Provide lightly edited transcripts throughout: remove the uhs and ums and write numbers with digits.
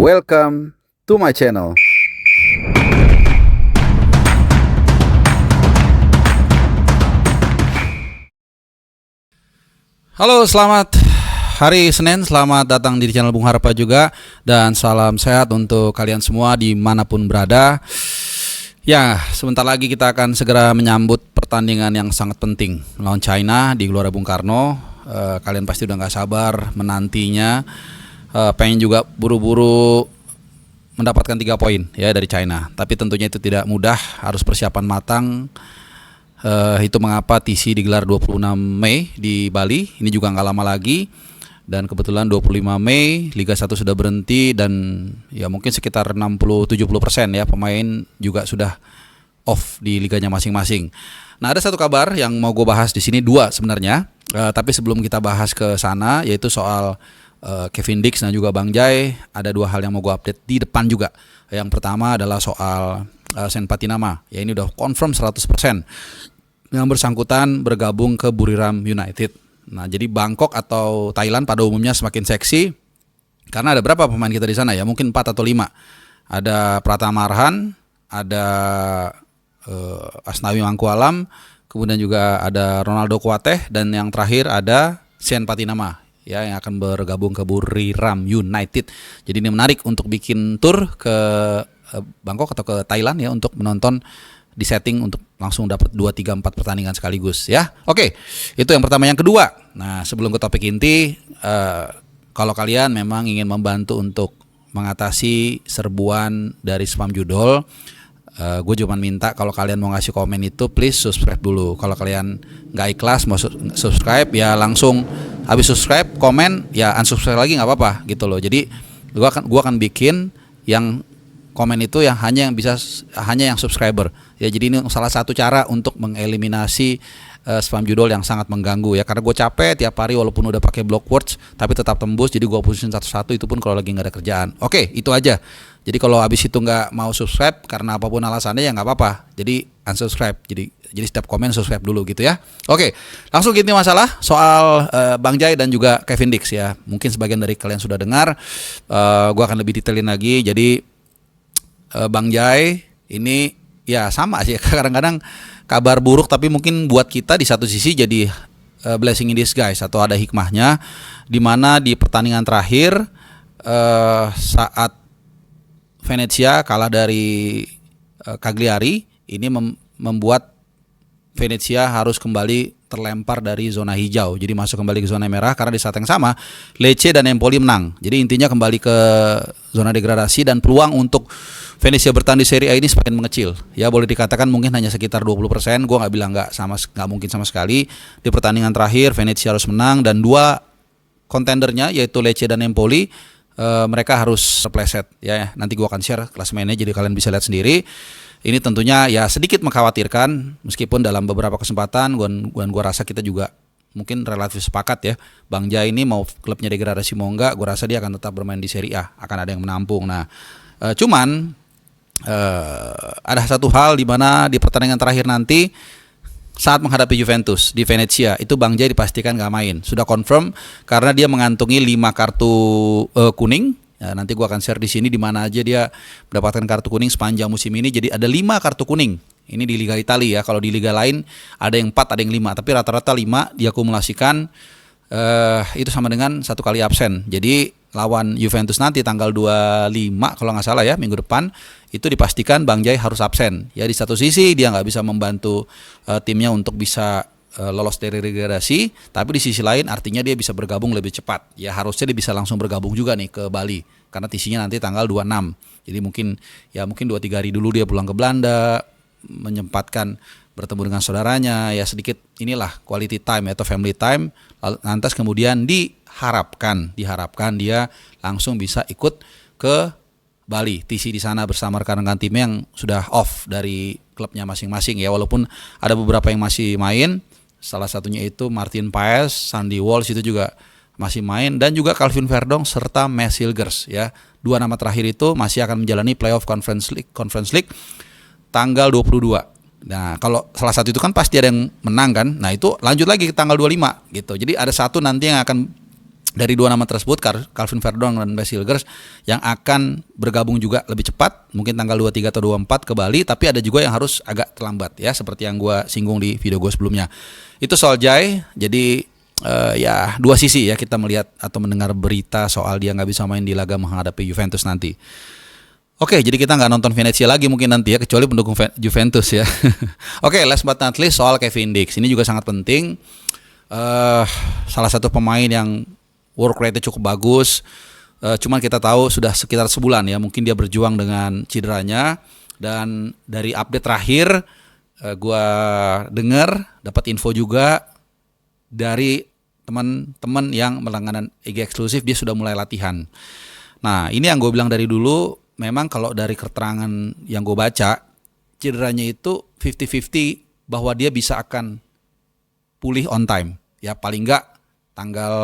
Welcome to my channel. Halo, selamat hari Senin, selamat datang di channel Bung Harpa juga. Dan salam sehat untuk kalian semua dimanapun berada. Ya, sebentar lagi kita akan segera menyambut pertandingan yang sangat penting melawan China di Gelora Bung Karno. Kalian pasti udah gak sabar menantinya. Pengen juga buru-buru mendapatkan 3 poin ya dari China. Tapi tentunya itu tidak mudah, harus persiapan matang. Itu mengapa TC digelar 26 Mei di Bali. Ini juga nggak lama lagi. Dan kebetulan 25 Mei Liga 1 sudah berhenti. Dan ya mungkin sekitar 60-70% ya pemain juga sudah off di liganya masing-masing. Nah, ada satu kabar yang mau gue bahas di sini, 2 sebenarnya. Tapi sebelum kita bahas ke sana, yaitu soal Kevin Dix dan juga Bang Jai, ada 2 hal yang mau gue update di depan juga. Yang pertama adalah soal Sen Patinama. Ya, ini udah confirm 100% yang bersangkutan bergabung ke Buriram United. Nah, jadi Bangkok atau Thailand pada umumnya semakin seksi karena ada berapa pemain kita di sana ya? Mungkin 4 atau 5. Ada Pratama Arhan, ada Asnawi Mangkualam, kemudian juga ada Ronaldo Kuateh, dan yang terakhir ada Sen Patinama ya, yang akan bergabung ke Buriram United. Jadi ini menarik untuk bikin tour ke Bangkok atau ke Thailand ya, untuk menonton, di setting untuk langsung dapat 2, 3, 4 pertandingan sekaligus ya. Oke, itu yang pertama. Yang kedua, nah sebelum ke topik inti, kalau kalian memang ingin membantu untuk mengatasi serbuan dari spam judul, gue cuma minta kalau kalian mau ngasih komen itu please subscribe dulu. Kalau kalian nggak ikhlas mau subscribe ya langsung habis subscribe komen ya unsubscribe lagi nggak apa-apa gitu loh. Jadi gue akan bikin yang komen itu yang hanya yang subscriber ya. Jadi ini salah satu cara untuk mengeliminasi spam judul yang sangat mengganggu ya, karena gue capek tiap hari walaupun udah pakai block words tapi tetap tembus. Jadi gue putusin satu-satu, itu pun kalau lagi nggak ada kerjaan. Oke, itu aja. Jadi kalau habis itu nggak mau subscribe karena apapun alasannya ya nggak apa-apa, jadi unsubscribe. Jadi setiap komen subscribe dulu gitu ya. Oke, langsung ke inti masalah soal Bang Jai dan juga Kevin Dix ya. Mungkin sebagian dari kalian sudah dengar, gue akan lebih detailin lagi. Jadi Bang Jai ini ya sama sih, kadang-kadang kabar buruk tapi mungkin buat kita di satu sisi jadi blessing in disguise atau ada hikmahnya, dimana di pertandingan terakhir saat Venezia kalah dari Cagliari, ini membuat Venezia harus kembali terlempar dari zona hijau, jadi masuk kembali ke zona merah, karena di saat yang sama Lecce dan Empoli menang. Jadi intinya kembali ke zona degradasi dan peluang untuk Venezia bertahan di Serie A ini semakin mengecil. Ya boleh dikatakan mungkin hanya sekitar 20%. Gue nggak bilang nggak mungkin sama sekali. Di pertandingan terakhir Venezia harus menang dan 2 kontendernya yaitu Lecce dan Empoli mereka harus terpleset ya. Nanti gue akan share klasemennya jadi kalian bisa lihat sendiri. Ini tentunya ya sedikit mengkhawatirkan, meskipun dalam beberapa kesempatan gue rasa kita juga mungkin relatif sepakat ya, Bang Jai ini mau klubnya degradasi mau enggak, gue rasa dia akan tetap bermain di Serie A, akan ada yang menampung. Nah cuman ada satu hal di mana di pertandingan terakhir nanti saat menghadapi Juventus di Venezia itu Bang Jai dipastikan nggak main, sudah confirm karena dia mengantungi 5 kartu kuning. Ya, nanti gua akan share di sini di mana aja dia mendapatkan kartu kuning sepanjang musim ini. Jadi ada 5 kartu kuning. Ini di Liga Italia ya. Kalau di liga lain ada yang 4, ada yang 5, tapi rata-rata 5 diakumulasikan. Itu sama dengan 1 kali absen. Jadi lawan Juventus nanti tanggal 25 kalau nggak salah ya, minggu depan, itu dipastikan Bang Jai harus absen. Ya di satu sisi dia nggak bisa membantu timnya untuk bisa lolos dari degradasi, tapi di sisi lain artinya dia bisa bergabung lebih cepat. Ya harusnya dia bisa langsung bergabung juga nih ke Bali, karena TC-nya nanti tanggal 26. Jadi mungkin 2-3 hari dulu dia pulang ke Belanda, menyempatkan bertemu dengan saudaranya, ya sedikit inilah quality time atau family time. Lantas kemudian diharapkan dia langsung bisa ikut ke Bali, TC di sana bersama rekan-rekan tim yang sudah off dari klubnya masing-masing ya. Walaupun ada beberapa yang masih main, salah satunya itu Martin Paes, Sandy Walsh itu juga masih main, dan juga Calvin Verdong serta Mads Hilgers ya. 2 nama terakhir itu masih akan menjalani playoff Conference League tanggal 22. Nah, kalau salah satu itu kan pasti ada yang menang kan. Nah, itu lanjut lagi ke tanggal 25 gitu. Jadi ada satu nanti yang akan dari dua nama tersebut, Calvin Verdong dan Basil Gers, yang akan bergabung juga lebih cepat, mungkin tanggal 23 atau 24 ke Bali, tapi ada juga yang harus agak terlambat ya, seperti yang gue singgung di video gue sebelumnya. Itu soal Jai. Jadi ya dua sisi ya kita melihat atau mendengar berita soal dia nggak bisa main di laga menghadapi Juventus nanti. Oke, jadi kita nggak nonton Venezia lagi mungkin nanti ya, kecuali pendukung Juventus ya. Oke, last but not least soal Kevin Dix. Ini juga sangat penting. Salah satu pemain yang work rate-nya cukup bagus. Cuman kita tahu sudah sekitar sebulan ya, mungkin dia berjuang dengan cederanya. Dan dari update terakhir, gue dengar dapat info juga dari teman-teman yang berlangganan IG eksklusif, dia sudah mulai latihan. Nah, ini yang gue bilang dari dulu, memang kalau dari keterangan yang gue baca, cederanya itu 50-50 bahwa dia bisa akan pulih on time. Ya paling enggak tanggal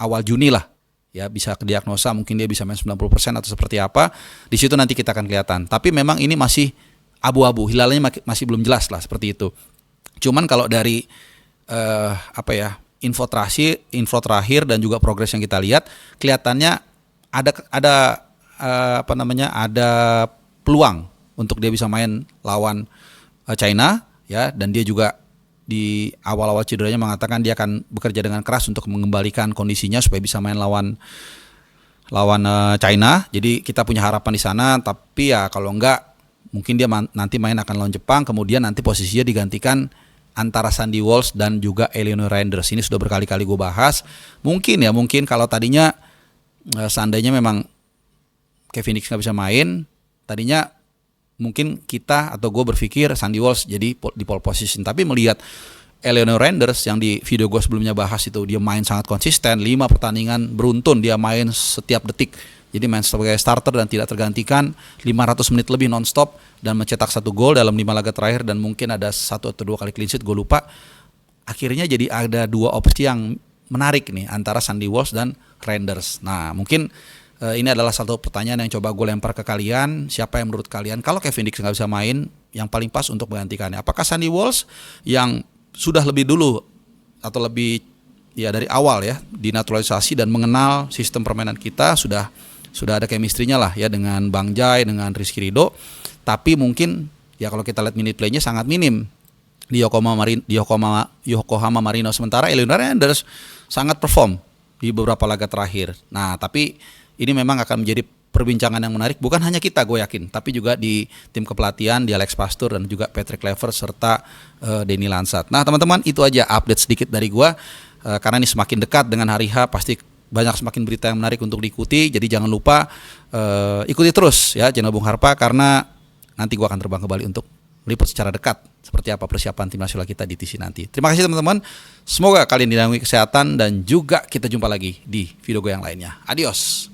awal Juni lah. Ya bisa kediagnosa, mungkin dia bisa main 90% atau seperti apa. Di situ nanti kita akan kelihatan. Tapi memang ini masih abu-abu, hilalnya masih belum jelas lah seperti itu. Cuman kalau dari info terakhir dan juga progres yang kita lihat, kelihatannya ada peluang untuk dia bisa main lawan China ya, dan dia juga di awal-awal cederanya mengatakan dia akan bekerja dengan keras untuk mengembalikan kondisinya supaya bisa main lawan China. Jadi kita punya harapan di sana, tapi ya kalau enggak mungkin dia nanti main akan lawan Jepang, kemudian nanti posisinya digantikan antara Sandy Walsh dan juga Eleanor Reinders. Ini sudah berkali-kali gue bahas. Mungkin kalau tadinya seandainya memang Kevin Dix nggak bisa main, tadinya mungkin kita atau gue berpikir Sandy Walsh jadi di pole position. Tapi melihat Eleanor Reinders yang di video gue sebelumnya bahas itu, dia main sangat konsisten, 5 pertandingan beruntun dia main setiap detik. Jadi main sebagai starter dan tidak tergantikan, 500 menit lebih nonstop dan mencetak 1 gol dalam 5 laga terakhir, dan mungkin ada 1 atau 2 kali clean sheet, gue lupa. Akhirnya jadi ada 2 opsi yang menarik nih antara Sandy Walsh dan Reinders. Nah, mungkin ini adalah satu pertanyaan yang coba gue lempar ke kalian. Siapa yang menurut kalian kalau Kevin Dix nggak bisa main, yang paling pas untuk menggantikannya? Apakah Sandy Walsh yang sudah lebih dulu atau lebih ya dari awal ya dinaturalisasi dan mengenal sistem permainan kita, sudah ada chemistry-nya lah ya dengan Bang Jai, dengan Rizky Ridho, tapi mungkin ya kalau kita lihat minute play-nya sangat minim di Yokohama Marinos, sementara Eleanor Reinders sangat perform di beberapa laga terakhir. Nah, tapi ini memang akan menjadi perbincangan yang menarik, bukan hanya kita gue yakin, tapi juga di tim kepelatihan, di Alex Pastur dan juga Patrick Kluivert serta Denny Lansat. Nah teman-teman, itu aja update sedikit dari gue, karena ini semakin dekat dengan hari H, pasti banyak semakin berita yang menarik untuk diikuti. Jadi jangan lupa ikuti terus ya channel Bung Harpa, karena nanti gue akan terbang ke Bali untuk meliput secara dekat seperti apa persiapan tim nasional kita di TC nanti. Terima kasih teman-teman, semoga kalian dilindungi kesehatan, dan juga kita jumpa lagi di video gue yang lainnya. Adios.